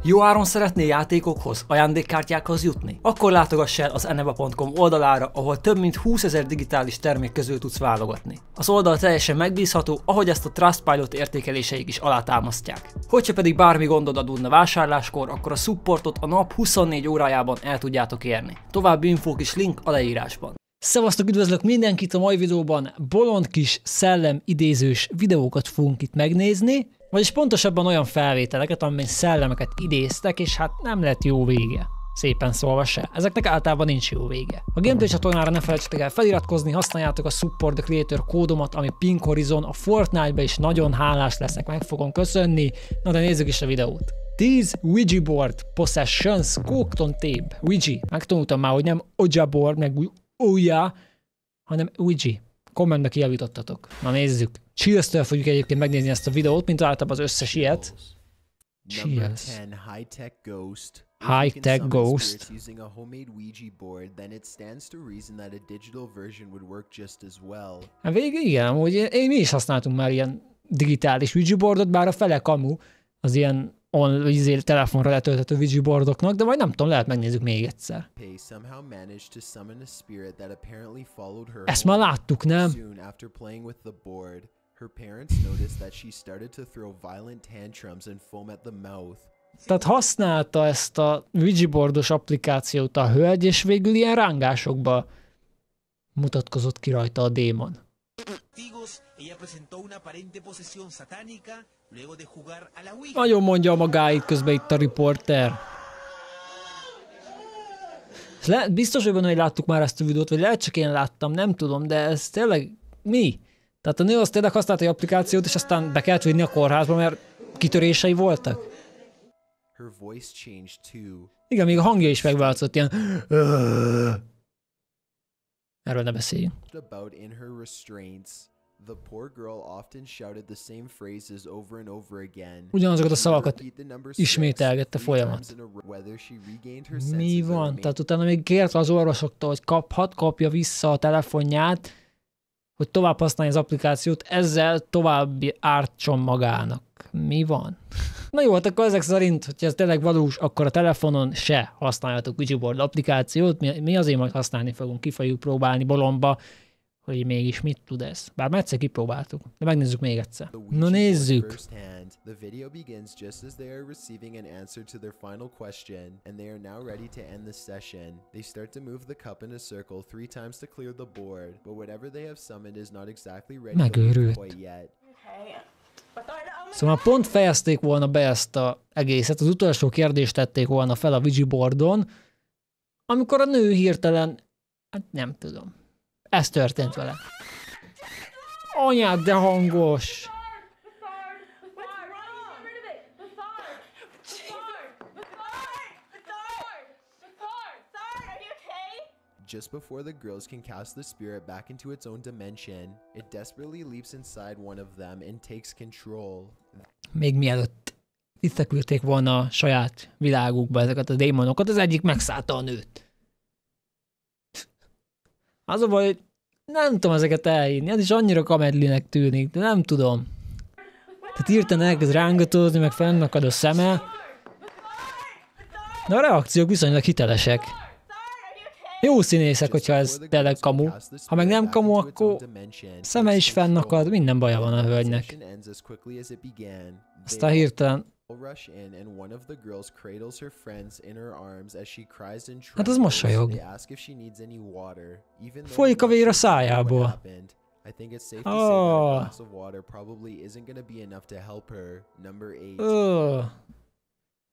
Jó áron szeretnél játékokhoz, ajándékkártyákhoz jutni? Akkor látogass el az eneva.com oldalára, ahol több mint 20 000 digitális termék közül tudsz válogatni. Az oldal teljesen megbízható, ahogy ezt a Trustpilot értékeléseik is alátámasztják. Hogyha pedig bármi gondod adódna vásárláskor, akkor a supportot a nap 24 órájában el tudjátok érni. További infók is link a leírásban. Szevasztok, üdvözlök mindenkit a mai videóban, bolond kis szellem idézős videókat fogunk itt megnézni, vagyis pontosabban olyan felvételeket, amiben szellemeket idéztek, és hát nem lett jó vége. Szépen szólva se. Ezeknek általában nincs jó vége. A gameplay csatornára ne felejtsetek el feliratkozni, használjátok a Support the Creator kódomat, ami Pinghorizon, a Fortnite-ba is nagyon hálás leszek, meg fogom köszönni. Na de nézzük is a videót. 10 Ouija board possessions cooked on tape. Ouija. Megtanultam már, hogy nem Ouija board, meg Ouija, hanem Ouija. Kommentbe kijavítottatok. Na nézzük. Cheers-től fogjuk egyébként megnézni ezt a videót, mint általában az összes ilyet. Cheers. High-tech ghost. Hát végül igen, hogy mi is használtunk már ilyen digitális Ouija boardot, bár a fele kamu az ilyen telefonra letölthető Ouija boardoknak, de majd nem tudom, lehet megnézzük még egyszer. Ezt már láttuk, nem? Tehát használta ezt a Ouija boardos applikációt a hölgy, és végül ilyen rángásokba mutatkozott ki rajta a démon. Nagyon mondja a magáit közben itt a riporter. Biztos, hogy benne, hogy láttuk már ezt a videót, vagy lehet csak én láttam, nem tudom, de ez tényleg mi? Tehát a nő az tényleg használta egy applikációt, és aztán be kellett vinni a kórházba, mert kitörései voltak? Igen, még a hangja is megváltozott, ilyen... Erről ne beszéljünk. Ugyanazokat a szavakat ismételgette folyamat. Mi van? Tehát utána még kérte az orvosoktól, hogy kapja vissza a telefonját, hogy tovább használja az applikációt, ezzel további ártson magának. Mi van? Na jó, hát akkor ezek szerint, hogyha ez tényleg valós, akkor a telefonon se használjatok Ouija board applikációt, mi azért majd használni fogunk, ki fogjuk próbálni bolondba, hogy mégis mit tud ez. Bár már egyszer kipróbáltuk, de megnézzük még egyszer. Na nézzük! Megőrült. Szóval pont fejezték volna be ezt az egészet, az utolsó kérdést tették volna fel a Ouija boardon, amikor a nő hirtelen, hát nem tudom, ez történt vele. Anyád, de hangos! Just before the girls can cast the spirit back into its own dimension, it desperately leaps inside one of them and takes control. Még mielőtt visszaküldték volna a saját világukba ezeket a démonokat, az egyik megszállta a nőt. Az a baj, hogy nem tudom ezeket elhinni, ez is annyira kamedlinek tűnik, de nem tudom. Tehát hirtelen elkezd rángatózni, meg fennakad a szeme. De a reakciók viszonylag hitelesek. Jó színészek, hogyha ez tényleg kamu. Ha meg nem kamu, akkor szeme is fennakad, minden baja van a hölgynek. Aztán hirtelen... Hát az mosolyog. Folyik a vér a szájából.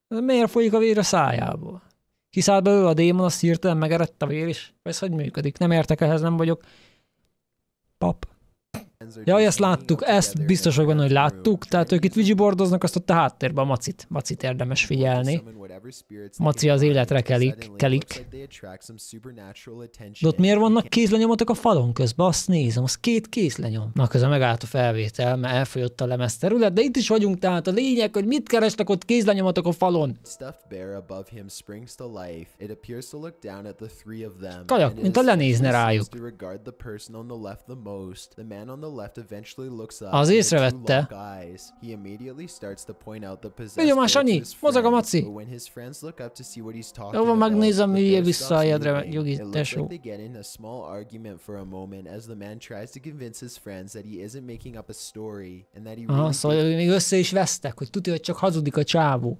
Miért folyik a vér a szájából? Kiszállt belőle a démon, azt hirtelen megerett a vér is. Ez hogy működik? Nem értek ehhez, nem vagyok pap. Jaj, ezt láttuk, ezt biztos vagyok benne, hogy láttuk, tehát ők itt Ouija boardoznak, azt ott a háttérben a macit. Macit érdemes figyelni. Maci az életre kelik. De ott miért vannak kézlenyomatok a falon közben? Azt nézem, az 2 kézlenyom. Na, közben megállt a felvétel, mert elfogyott a lemezterület, de itt is vagyunk, tehát a lényeg, hogy mit kerestek ott kézlenyomatok a falon. Kajak, mint a lenézne rájuk. Az észrevette. Figyelj, Sanyi, mozog a maci! Jó van, megnézem, üljél vissza a jedre, nyugi, tesó. Aha, szóval még össze is vesztek, hogy tudja, hogy csak hazudik a csávó.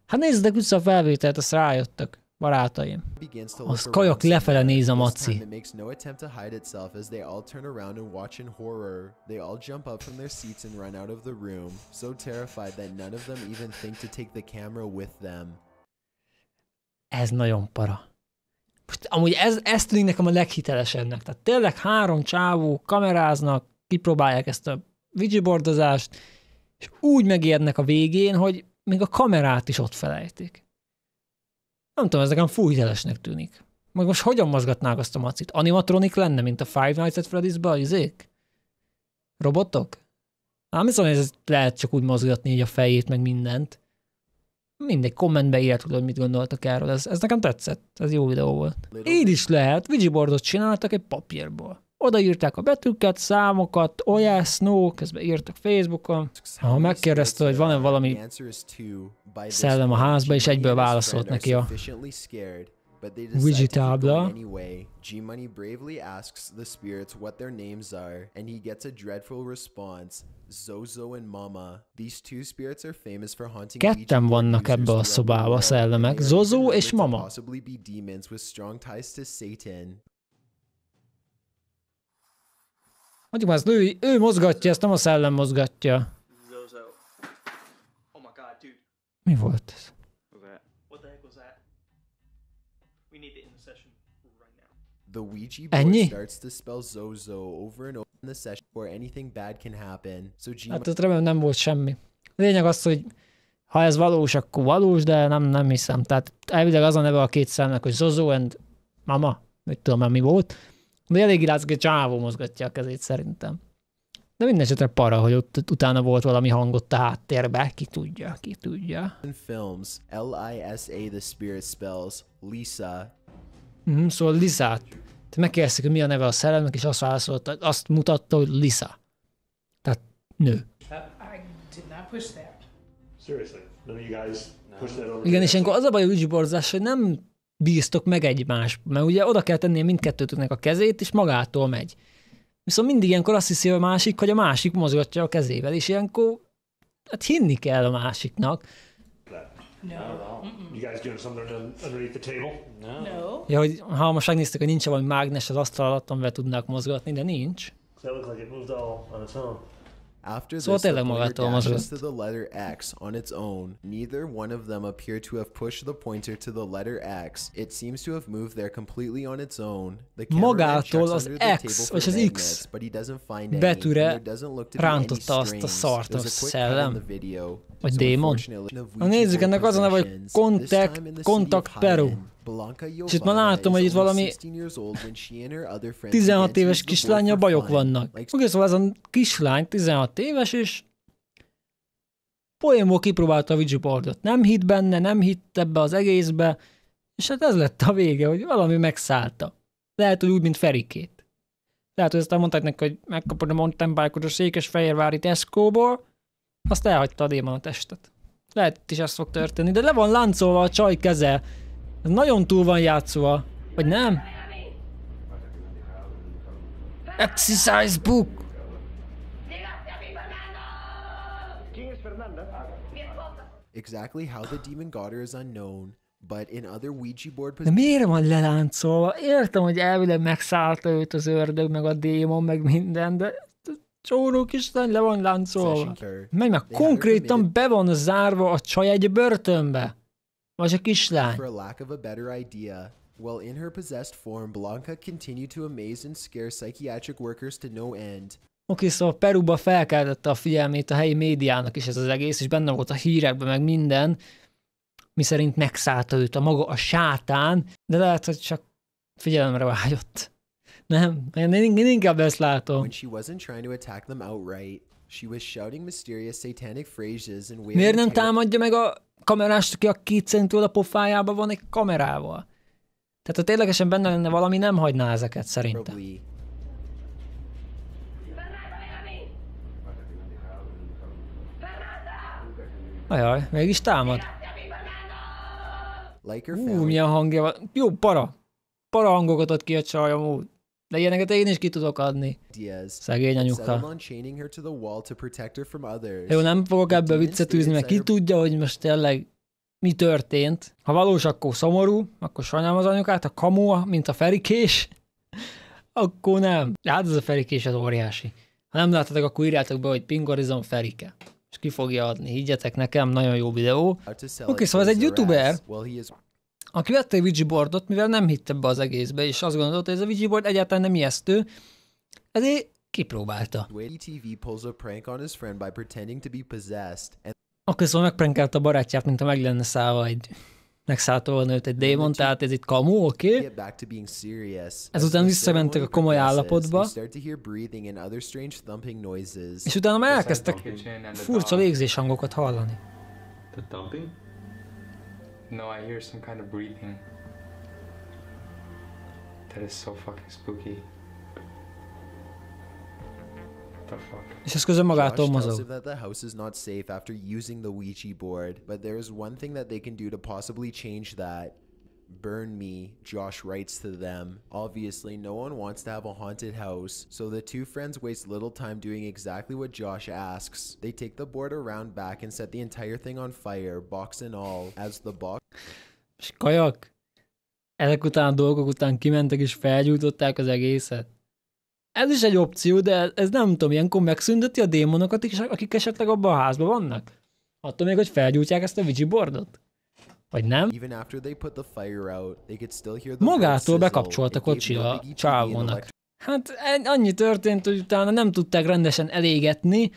Hát nézzétek vissza a felvételt, azt rájöttek, barátaim. Az kajak lefele néz a maci. Ez nagyon para. Most amúgy ez tűnik nekem a leghitelesebbnek. Tehát tényleg 3 csávó kameráznak, kipróbálják ezt a widgetboardozást, és úgy megérnek a végén, hogy még a kamerát is ott felejtik. Nem tudom, ez nekem full hitelesnek tűnik. Meg most hogyan mozgatnák azt a macit? Animatronik lenne, mint a Five Nights at Freddy's-ben a izék? Robotok? Nem hiszem, hogy ez lehet csak úgy mozgatni így a fejét, meg mindent. Mindegy, kommentbe írjátok, hogy mit gondoltak erről. Ez nekem tetszett. Ez jó videó volt. Így is lehet. Widgetboardot csináltak egy papírból. Odaírták a betűket, számokat, oh yes, no, közben írtak Facebookon. Ha megkérdezte, hogy van-e valami szellem a házba, és egyből válaszolt neki a widget tábla. Ketten vannak ebbe a szobába szellemek, Zozó és Mama. Mondjuk már, ezt ő mozgatja, ezt nem a szellem mozgatja. Mi volt ez? Ennyi? Hát ott remélem nem volt semmi. Lényeg az, hogy ha ez valós, akkor valós, de nem hiszem. Tehát elvileg az a neve a 2 szemnek, hogy Zozó and Mama. Mit tudom már mi volt. De elég látszik, hogy csávó mozgatja a kezét szerintem. De minden esetre para, hogy ott utána volt valami hang ott a háttérbe. Ki tudja, ki tudja. Szóval Lisát. Megkérdezték, hogy mi a neve a szellemnek, és azt válaszolta, azt mutatta, hogy Lisa. Tehát nő. Igen, és ilyenkor az a baj a widgetboardozás, hogy nem bíztok meg egymásba, mert ugye oda kell tennie mindkettőtöknek a kezét, és magától megy. Viszont mindig ilyenkor azt hiszi a másik, hogy a másik mozgatja a kezével, és ilyenkor hát hinni kell a másiknak. Ja, hogy ha most megnéztek, hogy nincs valami mágnes az asztal alatt, amivel tudnák mozgatni, de nincs. Szóval tényleg magától mozgott. Magától az X, vagy az X betűre rántotta azt a szart, a szellem, vagy démon. Nézzük, ennek az a neve, hogy Contact Peru. És itt már látom, hogy itt valami 16 éves kislánya bajok vannak. Ugye szóval ez a kislány 16 éves, és poénból kipróbálta a widgetboardot. Nem hitt benne, nem hitt ebbe az egészbe, és hát ez lett a vége, hogy valami megszállta. Lehet, hogy úgy, mint Ferikét. Lehet, hogy aztán mondták neki, hogy megkapod a mountain bike-ot a Székesfehérvári Tesco-ból, azt elhagyta a démon a testet. Lehet, itt is ez fog történni, de le van láncolva a csaj keze. Ez nagyon túl van játszva. Vagy nem? Exercise book! Exactly how the demon got her is unknown, but in other Ouija board de miért van leláncolva? Értem, hogy elvileg megszállta őt az ördög, meg a démon, meg minden, de csóró kislány le van láncolva. Meg már konkrétan be van zárva a csaj egy börtönbe. Vagy a kislány. For lack of a better idea, while in her possessed form, Blanca continued to amaze and scare psychiatric workers to no end. Oké, szóval Peruba felkeltette a figyelmét a helyi médiának is ez az egész, és benne volt a hírekben meg minden, miszerint megszállta őt a maga a sátán, de lehet, hogy csak figyelemre vágyott. Nem, én inkább ezt látom. When she wasn't trying to attack them outright, she was shouting mysterious satanic phrases and waving. Miért nem támadja meg a kamerást, aki a 2 centtől a pofájában van egy kamerával? Tehát ha ténylegesen benne lenne valami, nem hagyná ezeket szerintem. Ajaj, mégis támad. Like her family. Milyen hangja van. Jó, para. Para hangokat ad ki a csaj amúgy. De ilyeneket én is ki tudok adni. Szegény anyuka. Jó, nem fogok ebből viccet űzni, mert ki tudja, hogy most tényleg mi történt. Ha valós, akkor szomorú, akkor sajnálom az anyukát, ha kamu, mint a ferikés, akkor nem. Hát ez a ferikés az óriási. Ha nem láttatok, akkor írjátok be, hogy Pinghorizon ferike. És ki fogja adni, higgyetek nekem, nagyon jó videó. Oké, szóval ez egy youtuber, aki vette egy Ouija boardot, mivel nem hitt ebbe az egészbe, és azt gondolta, hogy ez a Ouija board egyáltalán nem ijesztő, ezért kipróbálta. Akkor szóval megprankelte a barátját, mint ha meg lenne szállva megszállta volna őt egy démon, tehát ez itt kamu, oké? Ezután visszamentek a komoly állapotba, és utána már elkezdtek furcsa légzés hangokat hallani. No, I hear some kind of breathing. That is so fucking spooky. What the fuck? És ez közben magától mozog. That the house is not safe after using the Ouija board, but there is one thing that they can do to possibly change that. Burn me, Josh writes to them. Obviously, no one wants to have a haunted house, so the two friends waste little time doing exactly what Josh asks. They take the board around back and set the entire thing on fire, box and all, as the box... És kajak, ezek után a dolgok után kimentek és felgyújtották az egészet. Ez is egy opció, de ez nem tudom, ilyenkor megszünteti a démonokat is, akik esetleg abban a házban vannak. Attól még, hogy felgyújtják ezt a Ouija boardot. Vagy nem? Magától bekapcsolta kocsi a csávónak. Hát annyi történt, hogy utána nem tudták rendesen elégetni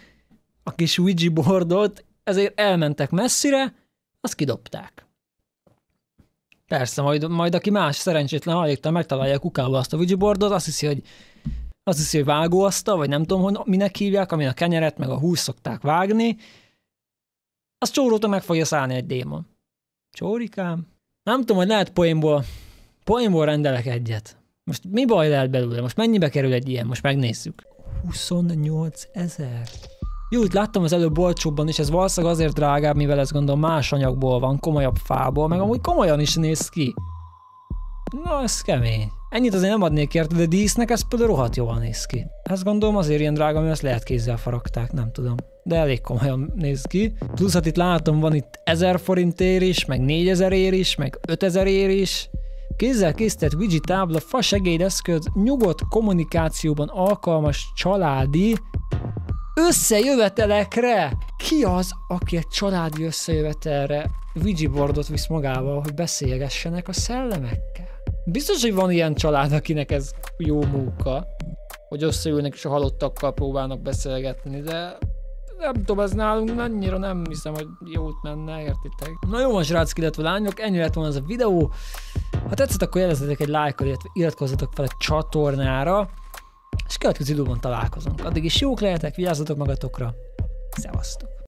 a kis Ouija boardot, ezért elmentek messzire, azt kidobták. Persze, majd aki más szerencsétlen hajléktalan megtalálja a kukába azt a Ouija boardot, azt hiszi, hogy vágóasztal, vagy nem tudom, hogy minek hívják, amin a kenyeret meg a húst szokták vágni, azt csóróta meg fogja szállni egy démon. Csórikám? Nem tudom, hogy lehet poénból rendelek egyet. Most mi baj lehet belőle? Most mennyibe kerül egy ilyen? Most megnézzük. 28 000. Jó, itt láttam az előbb olcsóbban is, ez valószínűleg azért drágább, mivel ez gondolom más anyagból van, komolyabb fából, meg amúgy komolyan is néz ki. Na, ez kemény. Ennyit azért nem adnék érte, de dísznek ez például rohadt jól néz ki. Ezt gondolom azért ilyen drága, mert ezt lehet kézzel faragták, nem tudom. De elég komolyan néz ki. Plusz hát itt látom, van itt 1000 forintért is, meg 4000 is, meg 5000 is. Kézzel készített Ouija tábla, fa segédeszköz, nyugodt kommunikációban alkalmas családi összejövetelekre. Ki az, aki egy családi összejövetelre Ouija boardot visz magával, hogy beszélgessenek a szellemekkel? Biztos, hogy van ilyen család, akinek ez jó munka, hogy összeülnek és a halottakkal próbálnak beszélgetni, de nem tudom, ez nálunk annyira nem hiszem, hogy jót menne, értitek? Na jó van, srácok, illetve lányok, ennyi lett volna ez a videó. Ha tetszett, akkor jelezzetek egy lájkot, illetve iratkozzatok fel a csatornára, és következő időben találkozunk. Addig is jók lehetek, vigyázzatok magatokra. Szevasztok!